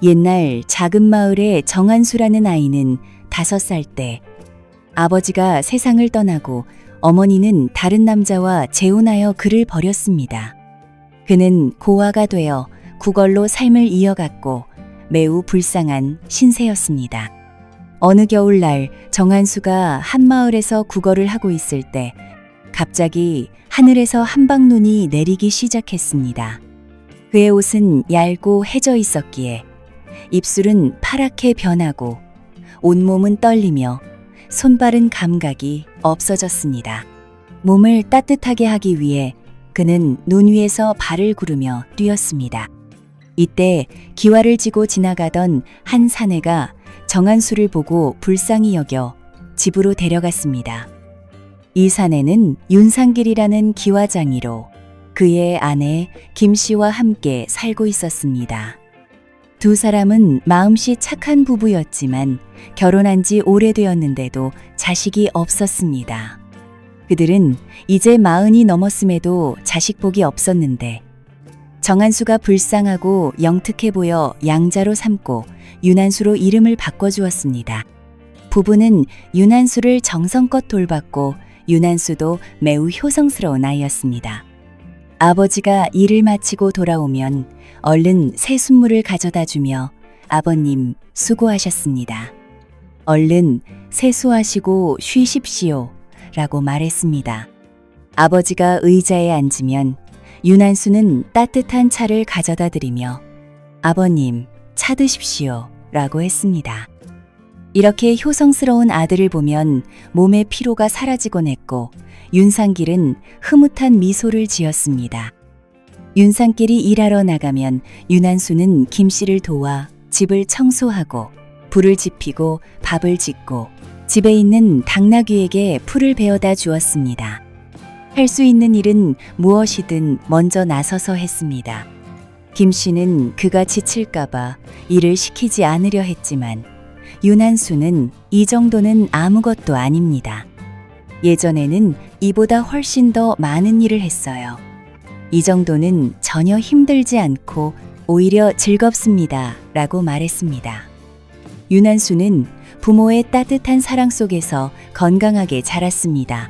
옛날 작은 마을의 정한수라는 아이는 5살 때 아버지가 세상을 떠나고 어머니는 다른 남자와 재혼하여 그를 버렸습니다. 그는 고아가 되어 구걸로 삶을 이어갔고 매우 불쌍한 신세였습니다. 어느 겨울날 정한수가 한 마을에서 구걸을 하고 있을 때 갑자기 하늘에서 한방눈이 내리기 시작했습니다. 그의 옷은 얇고 해져 있었기에 입술은 파랗게 변하고 온몸은 떨리며 손발은 감각이 없어졌습니다. 몸을 따뜻하게 하기 위해 그는 눈 위에서 발을 구르며 뛰었습니다. 이때 기와를 지고 지나가던 한 사내가 정한수를 보고 불쌍히 여겨 집으로 데려갔습니다. 이 사내는 윤상길이라는 기와장이로 그의 아내 김씨와 함께 살고 있었습니다. 두 사람은 마음씨 착한 부부였지만 결혼한 지 오래되었는데도 자식이 없었습니다. 그들은 이제 40이 넘었음에도 자식복이 없었는데 정한수가 불쌍하고 영특해 보여 양자로 삼고 윤한수로 이름을 바꿔주었습니다. 부부는 윤한수를 정성껏 돌봤고 윤한수도 매우 효성스러운 아이였습니다. 아버지가 일을 마치고 돌아오면 얼른 새순물을 가져다 주며 아버님 수고하셨습니다. 얼른 세수하시고 쉬십시오 라고 말했습니다. 아버지가 의자에 앉으면 윤한수는 따뜻한 차를 가져다 드리며 아버님 차 드십시오 라고 했습니다. 이렇게 효성스러운 아들을 보면 몸의 피로가 사라지곤 했고 윤상길은 흐뭇한 미소를 지었습니다. 윤상길이 일하러 나가면 윤한수는 김씨를 도와 집을 청소하고 불을 지피고 밥을 짓고 집에 있는 당나귀에게 풀을 베어다 주었습니다. 할 수 있는 일은 무엇이든 먼저 나서서 했습니다. 김씨는 그가 지칠까봐 일을 시키지 않으려 했지만 윤한수는 이 정도는 아무것도 아닙니다. 예전에는 이보다 훨씬 더 많은 일을 했어요. 이 정도는 전혀 힘들지 않고 오히려 즐겁습니다 라고 말했습니다. 윤한수는 부모의 따뜻한 사랑 속에서 건강하게 자랐습니다.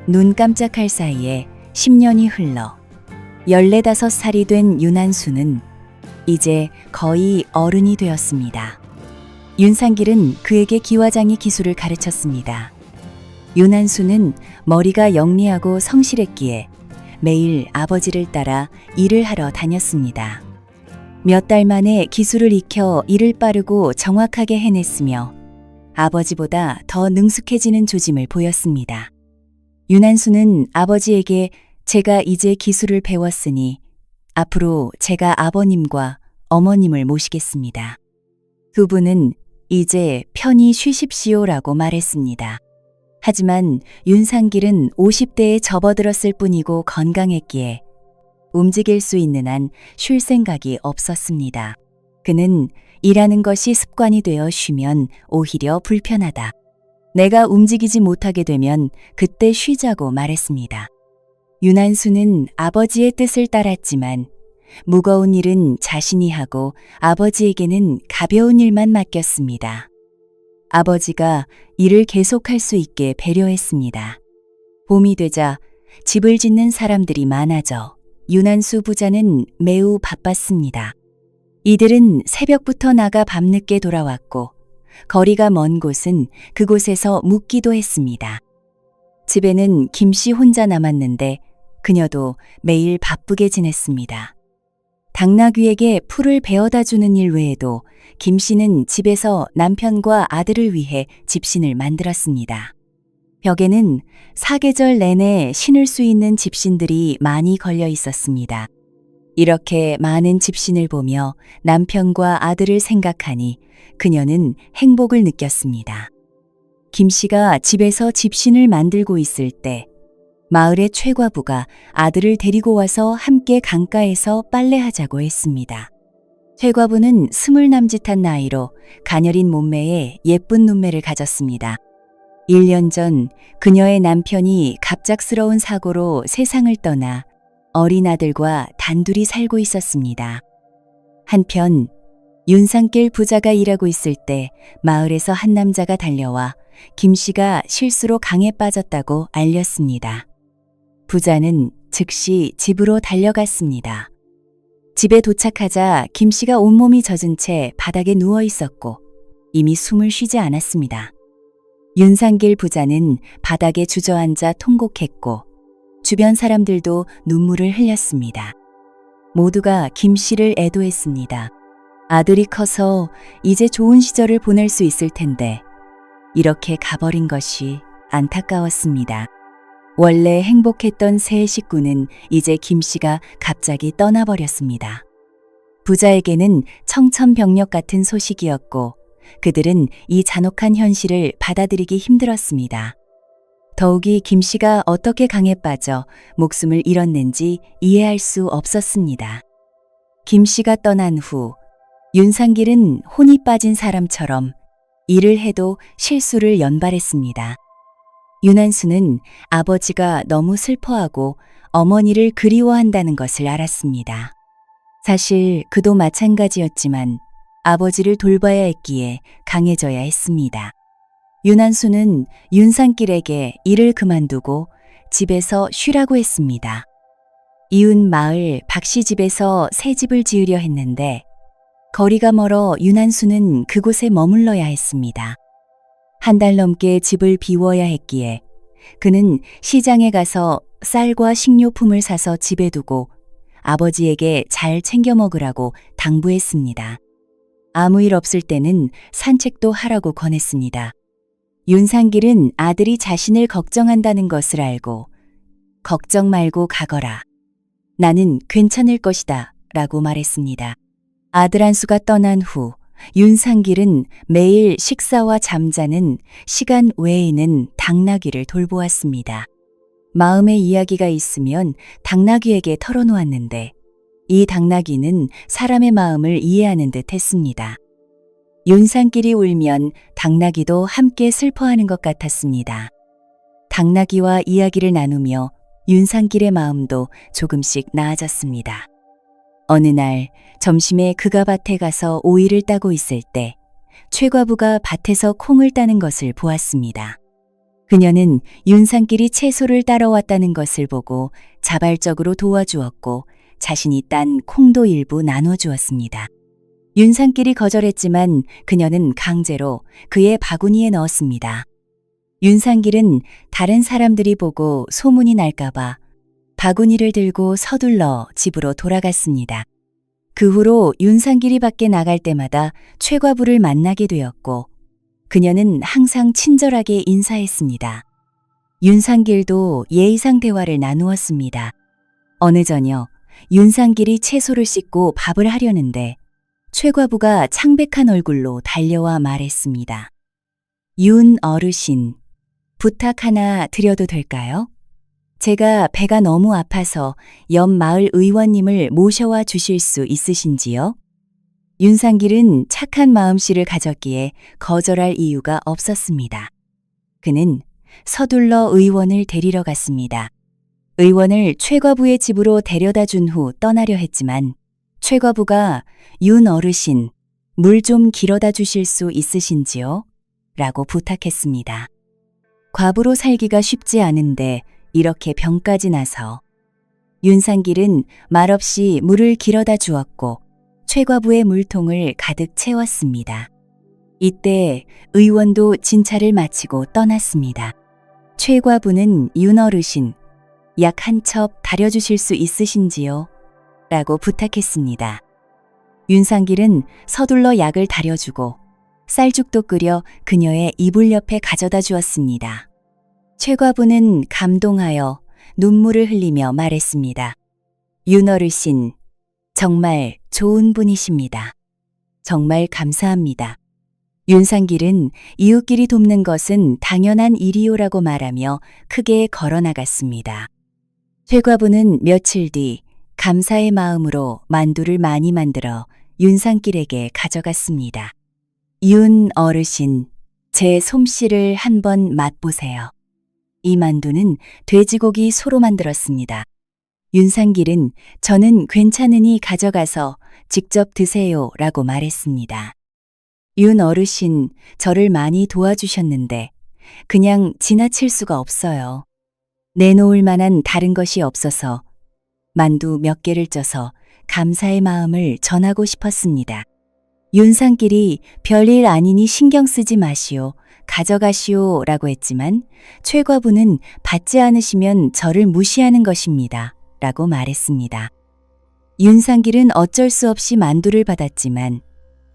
눈 깜짝할 사이에 10년이 흘러 15살이 된 윤한수는 이제 거의 어른이 되었습니다. 윤상길은 그에게 기와장이 기술을 가르쳤습니다. 윤한수는 머리가 영리하고 성실했기에 매일 아버지를 따라 일을 하러 다녔습니다. 몇 달 만에 기술을 익혀 일을 빠르고 정확하게 해냈으며 아버지보다 더 능숙해지는 조짐을 보였습니다. 윤한수는 아버지에게 제가 이제 기술을 배웠으니 앞으로 제가 아버님과 어머님을 모시겠습니다. 두 분은 이제 편히 쉬십시오라고 말했습니다. 하지만 윤상길은 50대에 접어들었을 뿐이고 건강했기에 움직일 수 있는 한 쉴 생각이 없었습니다. 그는 일하는 것이 습관이 되어 쉬면 오히려 불편하다. 내가 움직이지 못하게 되면 그때 쉬자고 말했습니다. 윤한수는 아버지의 뜻을 따랐지만 무거운 일은 자신이 하고 아버지에게는 가벼운 일만 맡겼습니다. 아버지가 일을 계속할 수 있게 배려했습니다. 봄이 되자 집을 짓는 사람들이 많아져 윤한수 부자는 매우 바빴습니다. 이들은 새벽부터 나가 밤늦게 돌아왔고 거리가 먼 곳은 그곳에서 묵기도 했습니다. 집에는 김씨 혼자 남았는데 그녀도 매일 바쁘게 지냈습니다. 당나귀에게 풀을 베어다 주는 일 외에도 김씨는 집에서 남편과 아들을 위해 집신을 만들었습니다. 벽에는 사계절 내내 신을 수 있는 집신들이 많이 걸려 있었습니다. 이렇게 많은 집신을 보며 남편과 아들을 생각하니 그녀는 행복을 느꼈습니다. 김씨가 집에서 집신을 만들고 있을 때 마을의 최과부가 아들을 데리고 와서 함께 강가에서 빨래하자고 했습니다. 최과부는 20 남짓한 나이로 가녀린 몸매에 예쁜 눈매를 가졌습니다. 1년 전 그녀의 남편이 갑작스러운 사고로 세상을 떠나 '어린 아들과 단둘이 살고 있었습니다. 한편 윤산길 부자가 일하고 있을 때 마을에서 한 남자가 달려와 김 씨가 실수로 강에 빠졌다고 알렸습니다. 부자는 즉시 집으로 달려갔습니다. 집에 도착하자 김 씨가 온몸이 젖은 채 바닥에 누워 있었고 이미 숨을 쉬지 않았습니다. 윤상길 부자는 바닥에 주저앉아 통곡했고 주변 사람들도 눈물을 흘렸습니다. 모두가 김 씨를 애도했습니다. 아들이 커서 이제 좋은 시절을 보낼 수 있을 텐데 이렇게 가버린 것이 안타까웠습니다. 원래 행복했던 세 식구는 이제 김 씨가 갑자기 떠나버렸습니다. 부자에게는 청천벽력 같은 소식이었고 그들은 이 잔혹한 현실을 받아들이기 힘들었습니다. 더욱이 김 씨가 어떻게 강에 빠져 목숨을 잃었는지 이해할 수 없었습니다. 김 씨가 떠난 후 윤상길은 혼이 빠진 사람처럼 일을 해도 실수를 연발했습니다. 윤한수는 아버지가 너무 슬퍼하고 어머니를 그리워한다는 것을 알았습니다. 사실 그도 마찬가지였지만 아버지를 돌봐야 했기에 강해져야 했습니다. 윤한수는 윤상길에게 일을 그만두고 집에서 쉬라고 했습니다. 이웃 마을 박씨 집에서 새 집을 지으려 했는데 거리가 멀어 윤한수는 그곳에 머물러야 했습니다. 한 달 넘게 집을 비워야 했기에 그는 시장에 가서 쌀과 식료품을 사서 집에 두고 아버지에게 잘 챙겨 먹으라고 당부했습니다. 아무 일 없을 때는 산책도 하라고 권했습니다. 윤상길은 아들이 자신을 걱정한다는 것을 알고 걱정 말고 가거라. 나는 괜찮을 것이다 라고 말했습니다. 아들 한수가 떠난 후 윤상길은 매일 식사와 잠자는 시간 외에는 당나귀를 돌보았습니다. 마음의 이야기가 있으면 당나귀에게 털어놓았는데 이 당나귀는 사람의 마음을 이해하는 듯 했습니다. 윤상길이 울면 당나귀도 함께 슬퍼하는 것 같았습니다. 당나귀와 이야기를 나누며 윤상길의 마음도 조금씩 나아졌습니다. 어느 날 점심에 그가 밭에 가서 오이를 따고 있을 때 최과부가 밭에서 콩을 따는 것을 보았습니다. 그녀는 윤상길이 채소를 따러 왔다는 것을 보고 자발적으로 도와주었고 자신이 딴 콩도 일부 나눠주었습니다. 윤상길이 거절했지만 그녀는 강제로 그의 바구니에 넣었습니다. 윤상길은 다른 사람들이 보고 소문이 날까봐 바구니를 들고 서둘러 집으로 돌아갔습니다. 그 후로 윤상길이 밖에 나갈 때마다 최과부를 만나게 되었고 그녀는 항상 친절하게 인사했습니다. 윤상길도 예의상 대화를 나누었습니다. 어느 저녁 윤상길이 채소를 씻고 밥을 하려는데 최과부가 창백한 얼굴로 달려와 말했습니다. 윤 어르신, 부탁 하나 드려도 될까요? 제가 배가 너무 아파서 옆 마을 의원님을 모셔와 주실 수 있으신지요? 윤상길은 착한 마음씨를 가졌기에 거절할 이유가 없었습니다. 그는 서둘러 의원을 데리러 갔습니다. 의원을 최과부의 집으로 데려다 준 후 떠나려 했지만 최과부가 윤 어르신, 물 좀 길어다 주실 수 있으신지요? 라고 부탁했습니다. 과부로 살기가 쉽지 않은데 이렇게 병까지 나서 윤상길은 말없이 물을 길어다 주었고 최과부의 물통을 가득 채웠습니다. 이때 의원도 진찰을 마치고 떠났습니다. 최과부는 윤 어르신, 약 한 첩 다려주실 수 있으신지요? 라고 부탁했습니다. 윤상길은 서둘러 약을 다려주고 쌀죽도 끓여 그녀의 이불 옆에 가져다 주었습니다. 최과부는 감동하여 눈물을 흘리며 말했습니다. 윤 어르신, 정말 좋은 분이십니다. 정말 감사합니다. 윤상길은 이웃끼리 돕는 것은 당연한 일이요라고 말하며 크게 걸어나갔습니다. 최과부는 며칠 뒤 감사의 마음으로 만두를 많이 만들어 윤상길에게 가져갔습니다. 윤 어르신, 제 솜씨를 한번 맛보세요. 이 만두는 돼지고기 소로 만들었습니다. 윤상길은 저는 괜찮으니 가져가서 직접 드세요 라고 말했습니다. 윤 어르신, 저를 많이 도와주셨는데 그냥 지나칠 수가 없어요. 내놓을 만한 다른 것이 없어서 만두 몇 개를 쪄서 감사의 마음을 전하고 싶었습니다. 윤상길이 별일 아니니 신경 쓰지 마시오, 가져가시오 라고 했지만 최과부는 받지 않으시면 저를 무시하는 것입니다 라고 말했습니다. 윤상길은 어쩔 수 없이 만두를 받았지만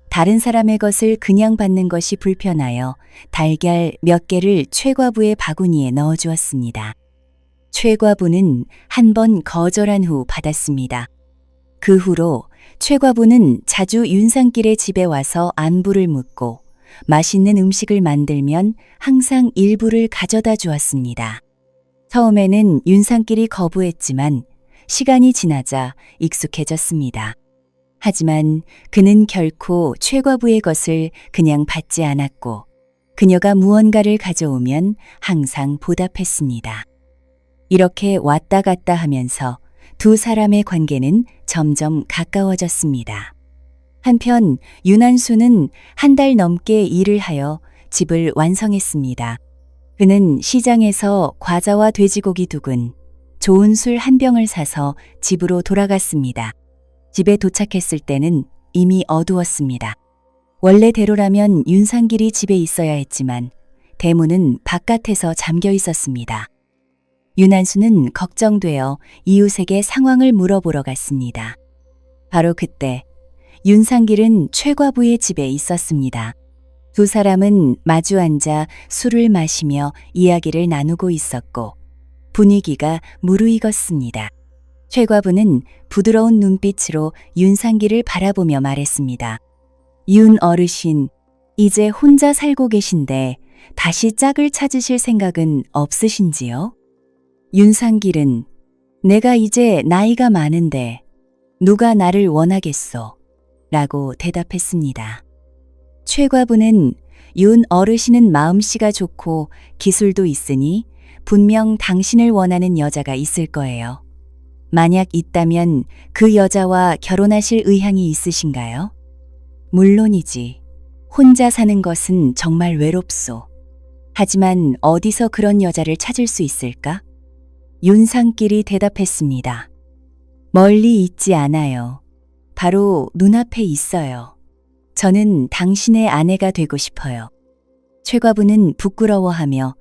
다른 사람의 것을 그냥 받는 것이 불편하여 달걀 몇 개를 최과부의 바구니에 넣어주었습니다. 최과부는 한 번 거절한 후 받았습니다. 그 후로 최과부는 자주 윤상길의 집에 와서 안부를 묻고 맛있는 음식을 만들면 항상 일부를 가져다 주었습니다. 처음에는 윤상길이 거부했지만 시간이 지나자 익숙해졌습니다. 하지만 그는 결코 최과부의 것을 그냥 받지 않았고 그녀가 무언가를 가져오면 항상 보답했습니다. 이렇게 왔다 갔다 하면서 두 사람의 관계는 점점 가까워졌습니다. 한편 윤한수는 한 달 넘게 일을 하여 집을 완성했습니다. 그는 시장에서 과자와 돼지고기 2근, 좋은 술 1병을 사서 집으로 돌아갔습니다. 집에 도착했을 때는 이미 어두웠습니다. 원래대로라면 윤상길이 집에 있어야 했지만 대문은 바깥에서 잠겨 있었습니다. 윤한수는 걱정되어 이웃에게 상황을 물어보러 갔습니다. 바로 그때 윤상길은 최과부의 집에 있었습니다. 두 사람은 마주 앉아 술을 마시며 이야기를 나누고 있었고 분위기가 무르익었습니다. 최과부는 부드러운 눈빛으로 윤상길을 바라보며 말했습니다. 윤 어르신, 이제 혼자 살고 계신데 다시 짝을 찾으실 생각은 없으신지요? 윤상길은 내가 이제 나이가 많은데 누가 나를 원하겠소? 라고 대답했습니다. 최과부는 윤 어르신은 마음씨가 좋고 기술도 있으니 분명 당신을 원하는 여자가 있을 거예요. 만약 있다면 그 여자와 결혼하실 의향이 있으신가요? 물론이지. 혼자 사는 것은 정말 외롭소. 하지만 어디서 그런 여자를 찾을 수 있을까? 윤상길이 대답했습니다. 멀리 있지 않아요. 바로 눈앞에 있어요. 저는 당신의 아내가 되고 싶어요. 최과부는 부끄러워하며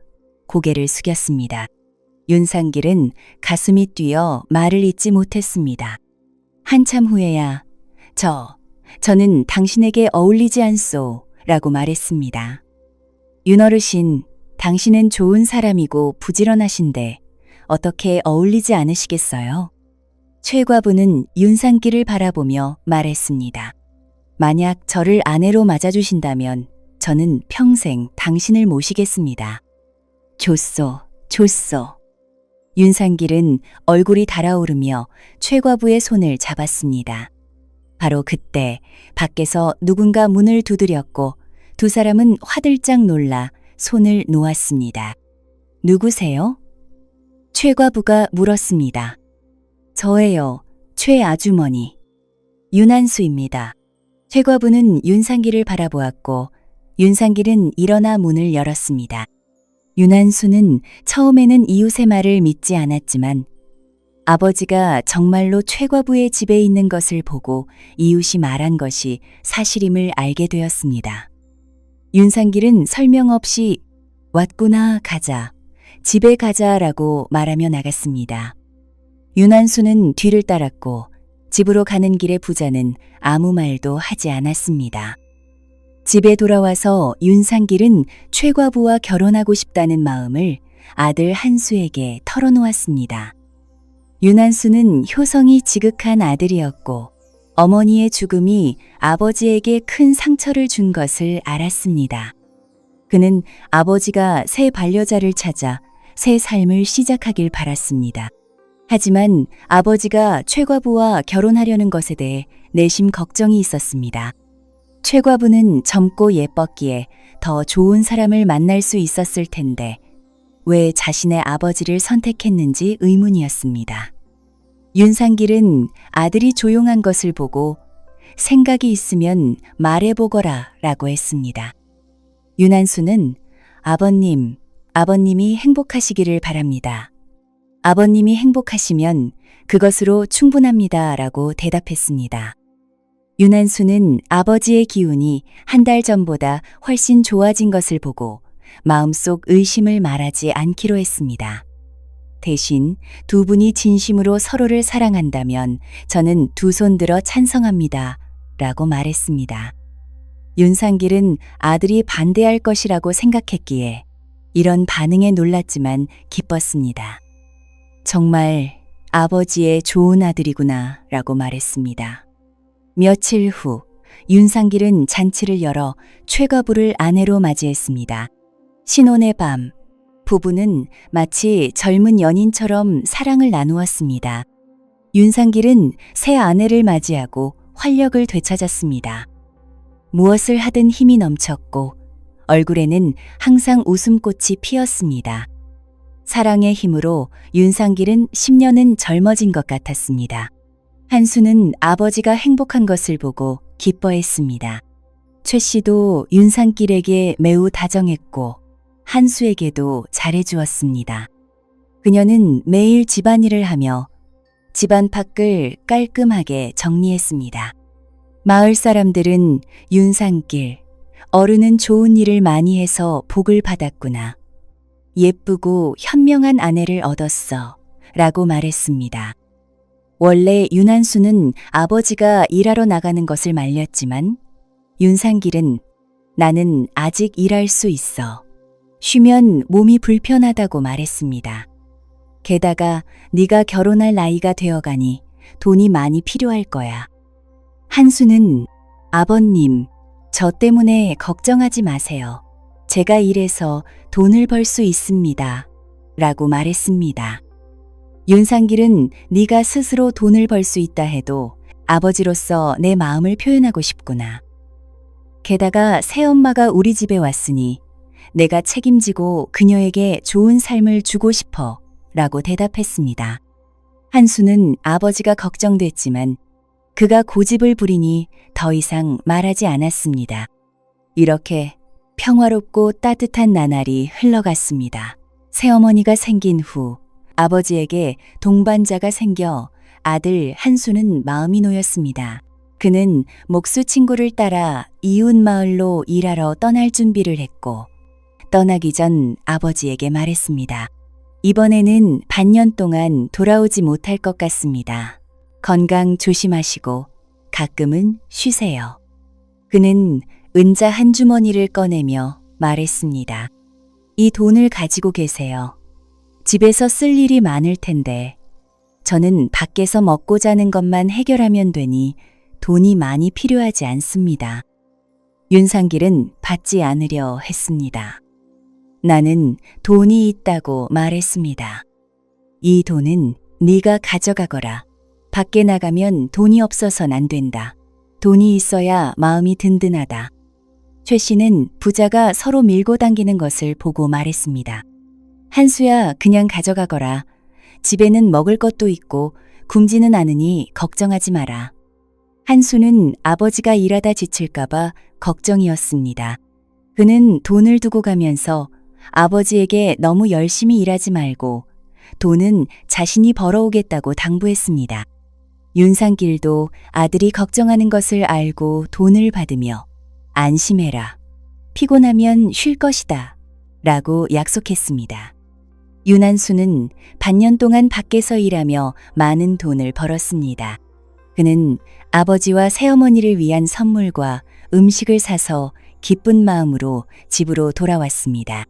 고개를 숙였습니다. 윤상길은 가슴이 뛰어 말을 잇지 못했습니다. 한참 후에야 저는 당신에게 어울리지 않소 라고 말했습니다. 윤 어르신, 당신은 좋은 사람이고 부지런하신데 어떻게 어울리지 않으시겠어요? 최과부는 윤상길을 바라보며 말했습니다. 만약 저를 아내로 맞아주신다면 저는 평생 당신을 모시겠습니다. 좋소. 윤상길은 얼굴이 달아오르며 최과부의 손을 잡았습니다. 바로 그때 밖에서 누군가 문을 두드렸고 두 사람은 화들짝 놀라 손을 놓았습니다. 누구세요? 최과부가 물었습니다. 저예요, 최아주머니. 윤한수입니다. 최과부는 윤상길을 바라보았고 윤상길은 일어나 문을 열었습니다. 윤한수는 처음에는 이웃의 말을 믿지 않았지만 아버지가 정말로 최과부의 집에 있는 것을 보고 이웃이 말한 것이 사실임을 알게 되었습니다. 윤상길은 설명 없이 왔구나, 가자, 집에 가자라고 말하며 나갔습니다. 윤한수는 뒤를 따랐고 집으로 가는 길에 부자는 아무 말도 하지 않았습니다. 집에 돌아와서 윤상길은 최과부와 결혼하고 싶다는 마음을 아들 한수에게 털어놓았습니다. 윤한수는 효성이 지극한 아들이었고 어머니의 죽음이 아버지에게 큰 상처를 준 것을 알았습니다. 그는 아버지가 새 반려자를 찾아 새 삶을 시작하길 바랐습니다. 하지만 아버지가 최과부와 결혼하려는 것에 대해 내심 걱정이 있었습니다. 최과부는 젊고 예뻤기에 더 좋은 사람을 만날 수 있었을 텐데 왜 자신의 아버지를 선택했는지 의문이었습니다. 윤상길은 아들이 조용한 것을 보고 생각이 있으면 말해보거라 라고 했습니다. 윤한수는 아버님이 행복하시기를 바랍니다. 아버님이 행복하시면 그것으로 충분합니다 라고 대답했습니다. 윤한수는 아버지의 기운이 한 달 전보다 훨씬 좋아진 것을 보고 마음속 의심을 말하지 않기로 했습니다. 대신 두 분이 진심으로 서로를 사랑한다면 저는 두 손 들어 찬성합니다 라고 말했습니다. 윤상길은 아들이 반대할 것이라고 생각했기에 이런 반응에 놀랐지만 기뻤습니다. 정말 아버지의 좋은 아들이구나 라고 말했습니다. 며칠 후 윤상길은 잔치를 열어 최과부를 아내로 맞이했습니다. 신혼의 밤, 부부는 마치 젊은 연인처럼 사랑을 나누었습니다. 윤상길은 새 아내를 맞이하고 활력을 되찾았습니다. 무엇을 하든 힘이 넘쳤고 얼굴에는 항상 웃음꽃이 피었습니다. 사랑의 힘으로 윤상길은 10년은 젊어진 것 같았습니다. 한수는 아버지가 행복한 것을 보고 기뻐했습니다. 최 씨도 윤상길에게 매우 다정했고 한수에게도 잘해주었습니다. 그녀는 매일 집안일을 하며 집안 밖을 깔끔하게 정리했습니다. 마을 사람들은 윤상길, 어른은 좋은 일을 많이 해서 복을 받았구나. 예쁘고 현명한 아내를 얻었어 라고 말했습니다. 원래 윤한수는 아버지가 일하러 나가는 것을 말렸지만 윤상길은 나는 아직 일할 수 있어. 쉬면 몸이 불편하다고 말했습니다. 게다가 네가 결혼할 나이가 되어가니 돈이 많이 필요할 거야. 한수는 아버님, 저 때문에 걱정하지 마세요. 제가 일해서 돈을 벌 수 있습니다. 라고 말했습니다. 윤상길은 네가 스스로 돈을 벌 수 있다 해도 아버지로서 내 마음을 표현하고 싶구나. 게다가 새엄마가 우리 집에 왔으니 내가 책임지고 그녀에게 좋은 삶을 주고 싶어 라고 대답했습니다. 한수는 아버지가 걱정됐지만 그가 고집을 부리니 더 이상 말하지 않았습니다. 이렇게 평화롭고 따뜻한 나날이 흘러갔습니다. 새어머니가 생긴 후 아버지에게 동반자가 생겨 아들 한수는 마음이 놓였습니다. 그는 목수 친구를 따라 이웃 마을로 일하러 떠날 준비를 했고 떠나기 전 아버지에게 말했습니다. 이번에는 반년 동안 돌아오지 못할 것 같습니다. 건강 조심하시고 가끔은 쉬세요. 그는 은자 한 주머니를 꺼내며 말했습니다. 이 돈을 가지고 계세요. 집에서 쓸 일이 많을 텐데 저는 밖에서 먹고 자는 것만 해결하면 되니 돈이 많이 필요하지 않습니다. 윤상길은 받지 않으려 했습니다. 나는 돈이 있다고 말했습니다. 이 돈은 네가 가져가거라. 밖에 나가면 돈이 없어선 안 된다. 돈이 있어야 마음이 든든하다. 최 씨는 부자가 서로 밀고 당기는 것을 보고 말했습니다. 한수야, 그냥 가져가거라. 집에는 먹을 것도 있고 굶지는 않으니 걱정하지 마라. 한수는 아버지가 일하다 지칠까봐 걱정이었습니다. 그는 돈을 두고 가면서 아버지에게 너무 열심히 일하지 말고 돈은 자신이 벌어오겠다고 당부했습니다. 윤상길도 아들이 걱정하는 것을 알고 돈을 받으며 안심해라. 피곤하면 쉴 것이다. 라고 약속했습니다. 윤한수는 반년 동안 밖에서 일하며 많은 돈을 벌었습니다. 그는 아버지와 새어머니를 위한 선물과 음식을 사서 기쁜 마음으로 집으로 돌아왔습니다.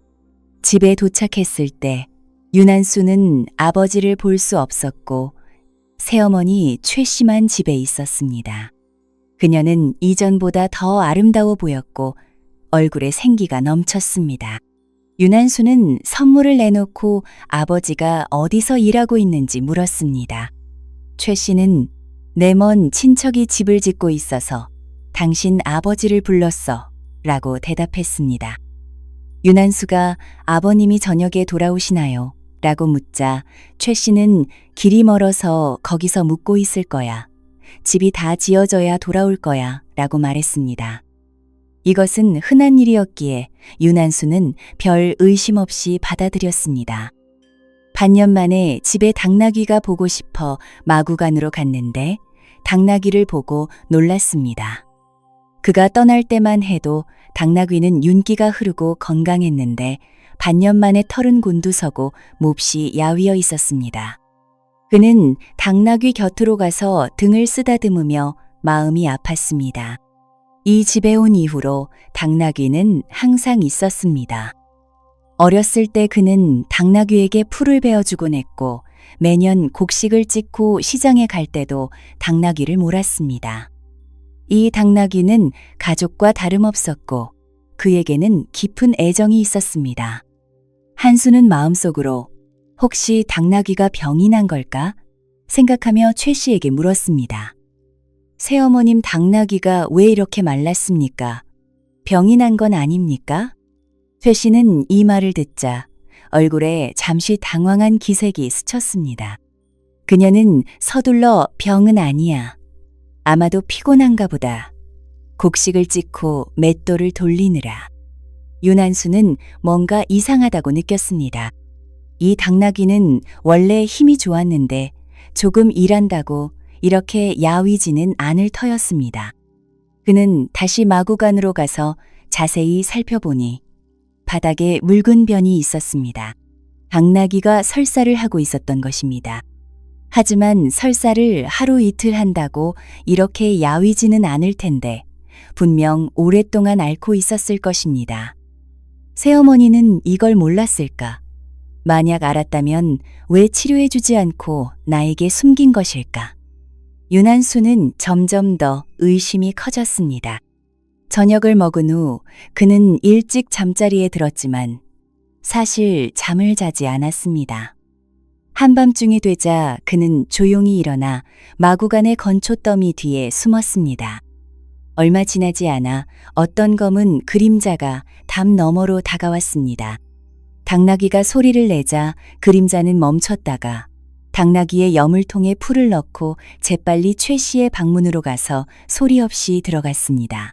집에 도착했을 때 윤한수는 아버지를 볼 수 없었고 새어머니 최 씨만 집에 있었습니다. 그녀는 이전보다 더 아름다워 보였고 얼굴에 생기가 넘쳤습니다. 윤한수는 선물을 내놓고 아버지가 어디서 일하고 있는지 물었습니다. 최 씨는 내 먼 친척이 집을 짓고 있어서 당신 아버지를 불렀어 라고 대답했습니다. 윤한수가 아버님이 저녁에 돌아오시나요? 라고 묻자 최 씨는 길이 멀어서 거기서 묵고 있을 거야. 집이 다 지어져야 돌아올 거야. 라고 말했습니다. 이것은 흔한 일이었기에 윤한수는 별 의심 없이 받아들였습니다. 반년 만에 집에 당나귀가 보고 싶어 마구간으로 갔는데 당나귀를 보고 놀랐습니다. 그가 떠날 때만 해도 당나귀는 윤기가 흐르고 건강했는데 반년 만에 털은 곤두서고 몹시 야위어 있었습니다. 그는 당나귀 곁으로 가서 등을 쓰다듬으며 마음이 아팠습니다. 이 집에 온 이후로 당나귀는 항상 있었습니다. 어렸을 때 그는 당나귀에게 풀을 베어주곤 했고 매년 곡식을 찢고 시장에 갈 때도 당나귀를 몰았습니다. 이 당나귀는 가족과 다름없었고 그에게는 깊은 애정이 있었습니다. 한수는 마음속으로 혹시 당나귀가 병이 난 걸까 생각하며 최 씨에게 물었습니다. 새어머님 당나귀가 왜 이렇게 말랐습니까? 병이 난 건 아닙니까? 최 씨는 이 말을 듣자 얼굴에 잠시 당황한 기색이 스쳤습니다. 그녀는 서둘러 병은 아니야. 아마도 피곤한가 보다. 곡식을 찢고 맷돌을 돌리느라. 윤한수는 뭔가 이상하다고 느꼈습니다. 이 당나귀는 원래 힘이 좋았는데 조금 일한다고 이렇게 야위지는 않을 터였습니다. 그는 다시 마구간으로 가서 자세히 살펴보니 바닥에 묽은 변이 있었습니다. 당나귀가 설사를 하고 있었던 것입니다. 하지만 설사를 하루 이틀 한다고 이렇게 야위지는 않을 텐데 분명 오랫동안 앓고 있었을 것입니다. 새어머니는 이걸 몰랐을까? 만약 알았다면 왜 치료해주지 않고 나에게 숨긴 것일까? 윤한수는 점점 더 의심이 커졌습니다. 저녁을 먹은 후 그는 일찍 잠자리에 들었지만 사실 잠을 자지 않았습니다. 한밤중이 되자 그는 조용히 일어나 마구간의 건초더미 뒤에 숨었습니다. 얼마 지나지 않아 어떤 검은 그림자가 담 너머로 다가왔습니다. 당나귀가 소리를 내자 그림자는 멈췄다가 당나귀의 여물통에 풀을 넣고 재빨리 최 씨의 방문으로 가서 소리 없이 들어갔습니다.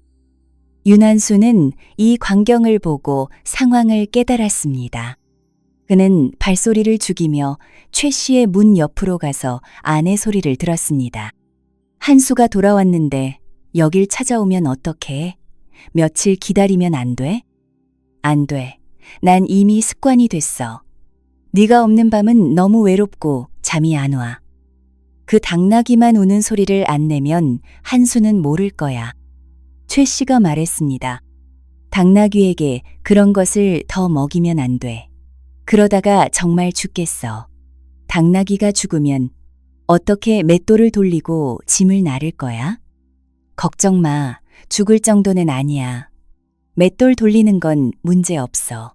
윤한수는 이 광경을 보고 상황을 깨달았습니다. 그는 발소리를 죽이며 최 씨의 문 옆으로 가서 아내 소리를 들었습니다. 한수가 돌아왔는데 여길 찾아오면 어떡해? 며칠 기다리면 안 돼? 안 돼. 난 이미 습관이 됐어. 네가 없는 밤은 너무 외롭고 잠이 안 와. 그 당나귀만 우는 소리를 안 내면 한수는 모를 거야. 최 씨가 말했습니다. 당나귀에게 그런 것을 더 먹이면 안 돼. 그러다가 정말 죽겠어. 당나귀가 죽으면 어떻게 맷돌을 돌리고 짐을 나를 거야? 걱정 마. 죽을 정도는 아니야. 맷돌 돌리는 건 문제 없어.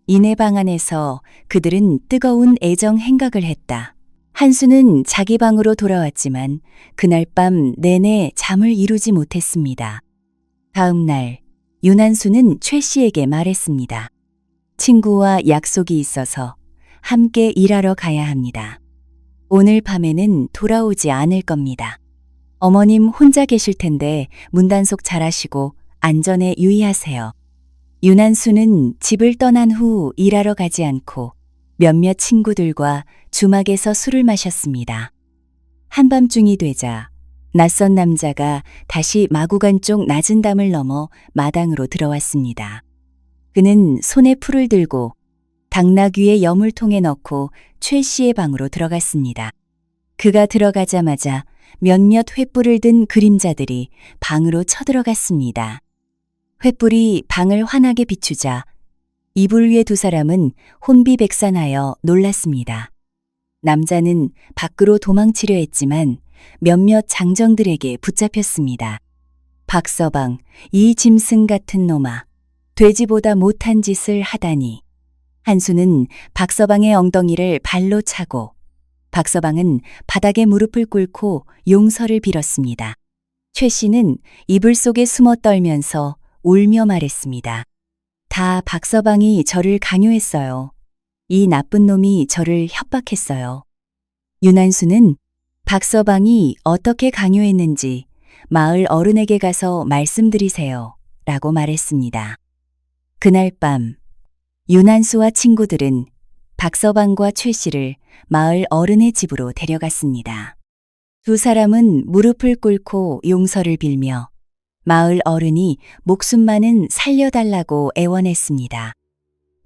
이내 방 안에서 그들은 뜨거운 애정 행각을 했다. 한수는 자기 방으로 돌아왔지만 그날 밤 내내 잠을 이루지 못했습니다. 다음 날 윤한수는 최 씨에게 말했습니다. 친구와 약속이 있어서 함께 일하러 가야 합니다. 오늘 밤에는 돌아오지 않을 겁니다. 어머님 혼자 계실 텐데 문단속 잘하시고 안전에 유의하세요. 윤한수는 집을 떠난 후 일하러 가지 않고 몇몇 친구들과 주막에서 술을 마셨습니다. 한밤중이 되자 낯선 남자가 다시 마구간 쪽 낮은 담을 넘어 마당으로 들어왔습니다. 그는 손에 풀을 들고 당나귀의 여물통에 넣고 최 씨의 방으로 들어갔습니다. 그가 들어가자마자 몇몇 횃불을 든 그림자들이 방으로 쳐들어갔습니다. 횃불이 방을 환하게 비추자 이불 위에 두 사람은 혼비백산하여 놀랐습니다. 남자는 밖으로 도망치려 했지만 몇몇 장정들에게 붙잡혔습니다. 박서방, 이 짐승 같은 놈아, 돼지보다 못한 짓을 하다니. 한수는 박서방의 엉덩이를 발로 차고 박서방은 바닥에 무릎을 꿇고 용서를 빌었습니다. 최 씨는 이불 속에 숨어 떨면서 울며 말했습니다. 다 박서방이 저를 강요했어요. 이 나쁜 놈이 저를 협박했어요. 윤한수는 박서방이 어떻게 강요했는지 마을 어른에게 가서 말씀드리세요. 라고 말했습니다. 그날 밤 윤한수와 친구들은 박서방과 최 씨를 마을 어른의 집으로 데려갔습니다. 두 사람은 무릎을 꿇고 용서를 빌며 마을 어른이 목숨만은 살려달라고 애원했습니다.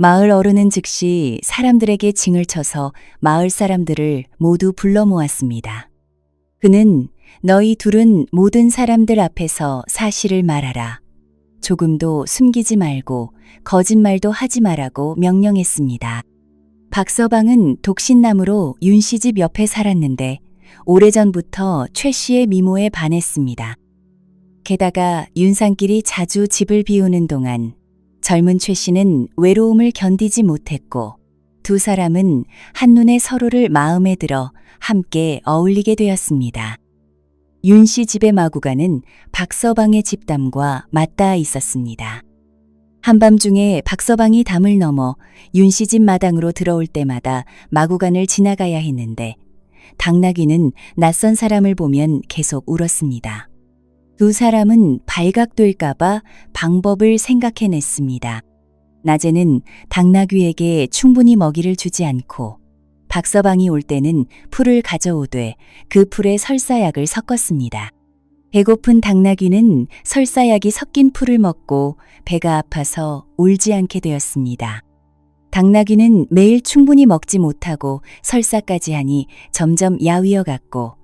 마을 어른은 즉시 사람들에게 징을 쳐서 마을 사람들을 모두 불러 모았습니다. 그는 너희 둘은 모든 사람들 앞에서 사실을 말하라. 조금도 숨기지 말고 거짓말도 하지 말라고 명령했습니다. 박서방은 독신남으로 윤 씨 집 옆에 살았는데 오래전부터 최 씨의 미모에 반했습니다. 게다가 윤산길이 자주 집을 비우는 동안 젊은 최 씨는 외로움을 견디지 못했고 두 사람은 한눈에 서로를 마음에 들어 함께 어울리게 되었습니다. 윤 씨 집의 마구간은 박서방의 집담과 맞닿아 있었습니다. 한밤중에 박서방이 담을 넘어 윤 씨 집 마당으로 들어올 때마다 마구간을 지나가야 했는데 당나귀는 낯선 사람을 보면 계속 울었습니다. 두 사람은 발각될까봐 방법을 생각해냈습니다. 낮에는 당나귀에게 충분히 먹이를 주지 않고 박서방이 올 때는 풀을 가져오되 그 풀에 설사약을 섞었습니다. 배고픈 당나귀는 설사약이 섞인 풀을 먹고 배가 아파서 울지 않게 되었습니다. 당나귀는 매일 충분히 먹지 못하고 설사까지 하니 점점 야위어갔고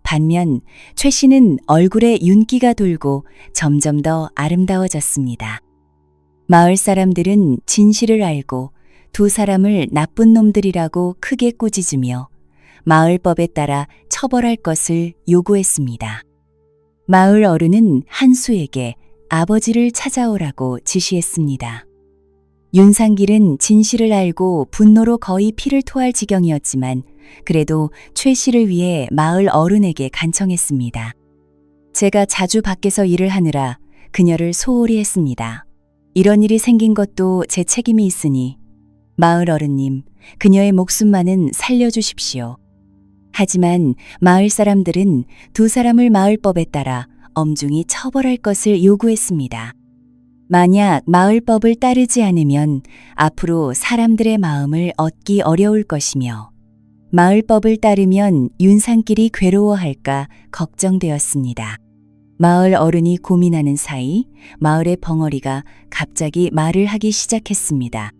반면 최 씨는 얼굴에 윤기가 돌고 점점 더 아름다워졌습니다. 마을 사람들은 진실을 알고 두 사람을 나쁜 놈들이라고 크게 꾸짖으며 마을법에 따라 처벌할 것을 요구했습니다. 마을 어른은 한수에게 아버지를 찾아오라고 지시했습니다. 윤상길은 진실을 알고 분노로 거의 피를 토할 지경이었지만 그래도 최 씨를 위해 마을 어른에게 간청했습니다. 제가 자주 밖에서 일을 하느라 그녀를 소홀히 했습니다. 이런 일이 생긴 것도 제 책임이 있으니 마을 어른님, 그녀의 목숨만은 살려주십시오. 하지만 마을 사람들은 두 사람을 마을법에 따라 엄중히 처벌할 것을 요구했습니다. 만약 마을법을 따르지 않으면 앞으로 사람들의 마음을 얻기 어려울 것이며 마을법을 따르면 윤산길이 괴로워할까 걱정되었습니다. 마을 어른이 고민하는 사이 마을의 벙어리가 갑자기 말을 하기 시작했습니다.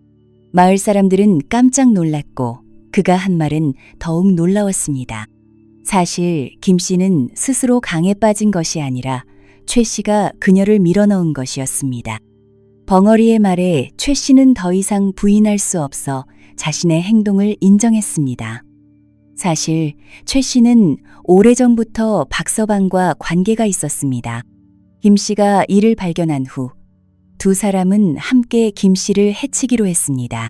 마을 사람들은 깜짝 놀랐고 그가 한 말은 더욱 놀라웠습니다. 사실 김 씨는 스스로 강에 빠진 것이 아니라 최 씨가 그녀를 밀어넣은 것이었습니다. 벙어리의 말에 최 씨는 더 이상 부인할 수 없어 자신의 행동을 인정했습니다. 사실 최 씨는 오래전부터 박서방과 관계가 있었습니다. 김 씨가 이를 발견한 후 두 사람은 함께 김 씨를 해치기로 했습니다.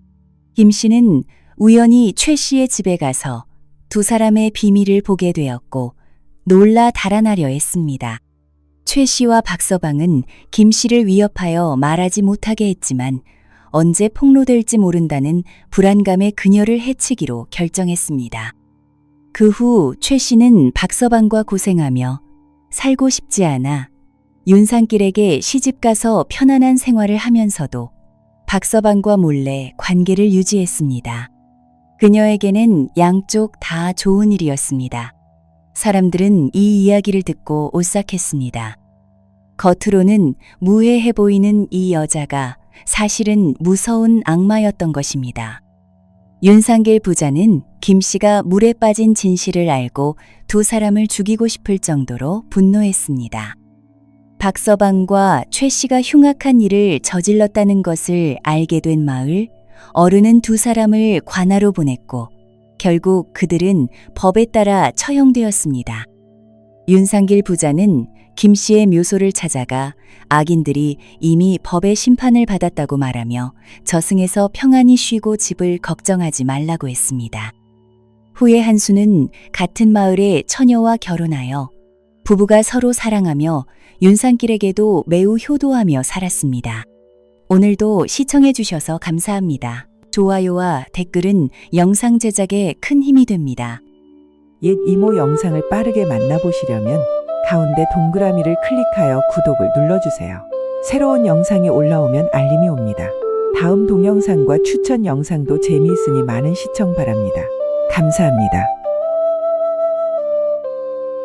김 씨는 우연히 최 씨의 집에 가서 두 사람의 비밀을 보게 되었고 놀라 달아나려 했습니다. 최 씨와 박서방은 김 씨를 위협하여 말하지 못하게 했지만 언제 폭로될지 모른다는 불안감에 그녀를 해치기로 결정했습니다. 그 후 최 씨는 박서방과 고생하며 살고 싶지 않아 윤산길에게 시집가서 편안한 생활을 하면서도 박서방과 몰래 관계를 유지했습니다. 그녀에게는 양쪽 다 좋은 일이었습니다. 사람들은 이 이야기를 듣고 오싹했습니다. 겉으로는 무해해 보이는 이 여자가 사실은 무서운 악마였던 것입니다. 윤상길 부자는 김 씨가 물에 빠진 진실을 알고 두 사람을 죽이고 싶을 정도로 분노했습니다. 박서방과 최 씨가 흉악한 일을 저질렀다는 것을 알게 된 마을 어른은 두 사람을 관하로 보냈고 결국 그들은 법에 따라 처형되었습니다. 윤상길 부자는 김 씨의 묘소를 찾아가 악인들이 이미 법의 심판을 받았다고 말하며 저승에서 평안히 쉬고 집을 걱정하지 말라고 했습니다. 후에 한수는 같은 마을의 처녀와 결혼하여 부부가 서로 사랑하며 윤상길에게도 매우 효도하며 살았습니다. 오늘도 시청해 주셔서 감사합니다. 좋아요와 댓글은 영상 제작에 큰 힘이 됩니다. 옛 이모 영상을 빠르게 만나보시려면 가운데 동그라미를 클릭하여 구독을 눌러주세요. 새로운 영상이 올라오면 알림이 옵니다. 다음 동영상과 추천 영상도 재미있으니 많은 시청 바랍니다. 감사합니다.